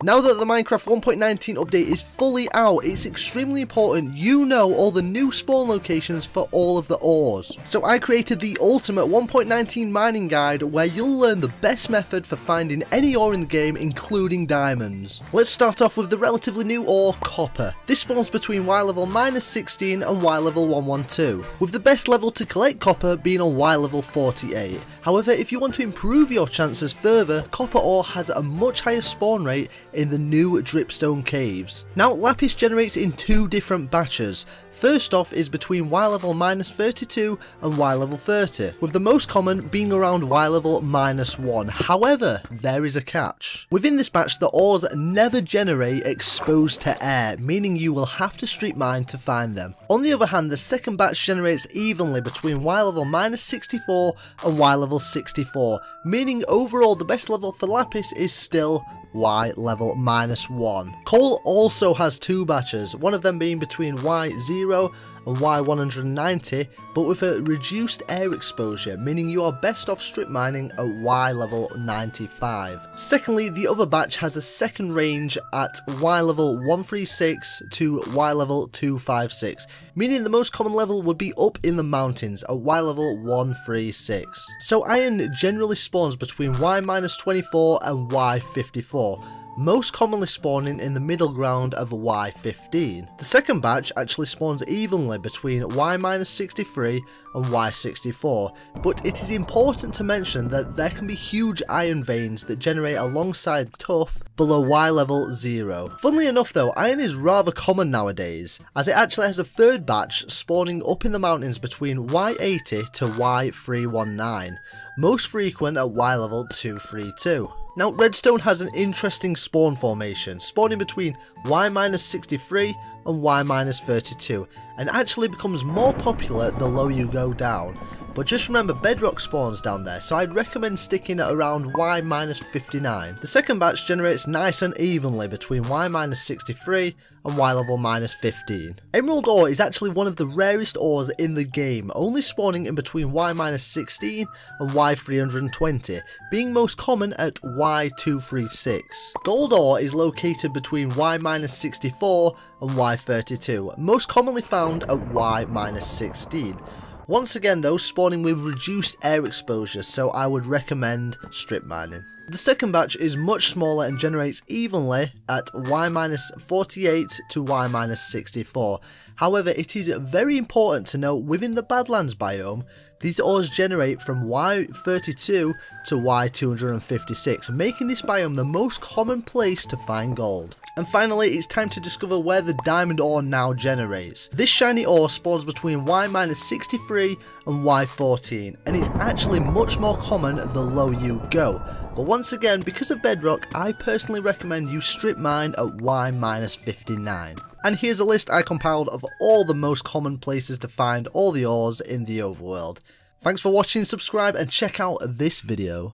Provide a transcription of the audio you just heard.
Now that the Minecraft 1.19 update is fully out, it's extremely important you know all the new spawn locations for all of the ores. So I created the ultimate 1.19 mining guide where you'll learn the best method for finding any ore in the game, including diamonds. Let's start off with the relatively new ore, copper. This spawns between Y level -16 and Y level 112, with the best level to collect copper being on Y level 48. However, if you want to improve your chances further, copper ore has a much higher spawn rate in the new dripstone caves. Now, lapis generates in two different batches. First off is between Y level -32 and Y level 30, with the most common being around Y level -1. However, there is a catch. Within this batch, the ores never generate exposed to air, meaning you will have to street mine to find them. On the other hand, the second batch generates evenly between Y level -64 and Y level 64, meaning overall the best level for lapis is still Y level -1. Coal also has two batches, one of them being between Y0 and Y190, but with a reduced air exposure, meaning you are best off strip mining at Y level 95. Secondly, the other batch has a second range at Y level 136 to Y level 256, meaning the most common level would be up in the mountains at Y level 136. So iron generally spawns between Y -24 and Y54, most commonly spawning in the middle ground of Y15. The second batch actually spawns evenly between Y -63 and Y64, but it is important to mention that there can be huge iron veins that generate alongside tuff below Y level 0. Funnily enough though, iron is rather common nowadays, as it actually has a third batch spawning up in the mountains between Y80 to Y319, most frequent at Y level 232. Now, redstone has an interesting spawn formation, spawning between Y -63 and Y -32, and actually becomes more popular the lower you go down. But just remember, bedrock spawns down there, so I'd recommend sticking at around Y -59. The second batch generates nice and evenly between Y -63 and Y level -15. Emerald ore is actually one of the rarest ores in the game, only spawning in between Y -16 and Y320, being most common at Y236. Gold ore is located between Y -64 and Y32, most commonly found at Y -16. Once again though, spawning with reduced air exposure, so I would recommend strip mining. The second batch is much smaller and generates evenly at Y -48 to Y -64. However, it is very important to note within the Badlands biome, these ores generate from Y32 to Y256, making this biome the most common place to find gold. And finally, it's time to discover where the diamond ore now generates. This shiny ore spawns between Y -63 and Y14, and it's actually much more common the lower you go. But once again, because of bedrock, I personally recommend you strip mine at Y -59. And here's a list I compiled of all the most common places to find all the ores in the overworld. Thanks for watching, subscribe and check out this video.